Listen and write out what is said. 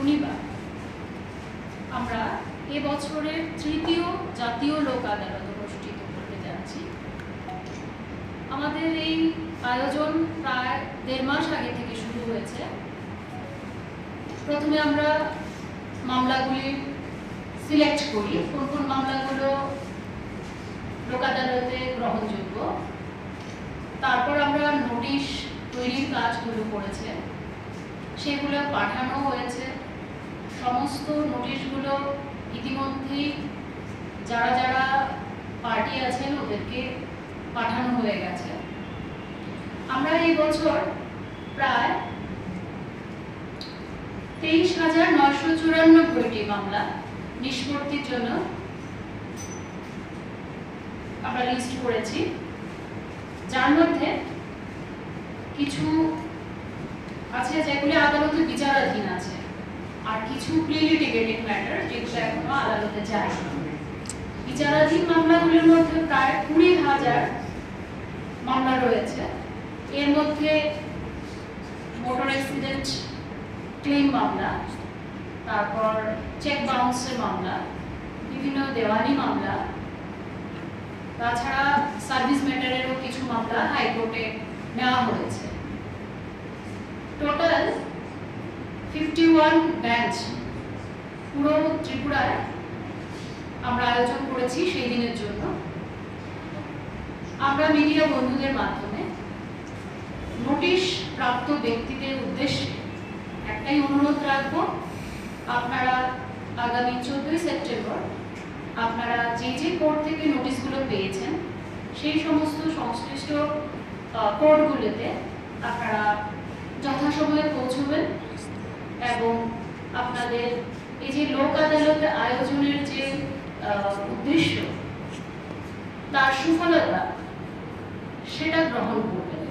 শনিবার আমরা এবছরের তৃতীয় জাতীয় লোক আদালত অনুষ্ঠিত করতে যাচ্ছি। আমাদের এই আয়োজন প্রায় 1.5 মাস আগে থেকে শুরু হয়েছে। প্রথমে আমরা মামলাগুলি সিলেক্ট করি, কোন কোন মামলাগুলো লোক আদালতে গ্রহণযোগ্য। তারপর আমরা নোটিশ তৈরির কাজগুলো করেছে, সেগুলো পাঠানো হয়েছে। সমস্ত নোটিশগুলো ইতিমধ্যেই যারা যারা পার্টি আছেন ওদেরকে পাঠানো হয়ে গেছে। আমরা এই বছর প্রায় 23,994টি মামলা নিষ্পত্তির জন্য আমরা লিস্ট করেছি, যার মধ্যে কিছু আছে যেগুলি আদালতে বিচারাধীন আছে, আর কিছু প্রিলিটিগেটেড ম্যাটার যেগুলো এখনো আদালতে যায়। বিচারাধীন মামলাগুলোর মধ্যে প্রায় 20,000 মামলা রয়েছে। এর মধ্যে মোটর অ্যাক্সিডেন্ট ক্লেম মামলা, তারপর চেক বাউন্সের মামলা, বিভিন্ন দেওয়ানি মামলা, তাছাড়া সার্ভিস ম্যাটারেরও কিছু মামলা হাইকোর্টে নেওয়া হয়েছে। টোটাল 51 বেঞ্চ পুরো ত্রিপুরায় আমরা আয়োজন করেছি সেই দিনের জন্য। আমরা মিডিয়া বন্ধুদের মাধ্যমে নোটিশ প্রাপ্ত ব্যক্তিদের উদ্দেশ্যে একটাই অনুরোধ রাখবো, আপনারা আগামী 14 সেপ্টেম্বর আপনারা যে যে কোর্ট থেকে নোটিশগুলো পেয়েছেন সেই সমস্ত সংশ্লিষ্ট কোর্টগুলোতে আপনারা যথাসময়ে পৌঁছবেন এবং আপনাদের এই যে লোক আদালত আয়োজনের যে উদ্দেশ্য তার সুফলতা সেটা গ্রহণ করবেন।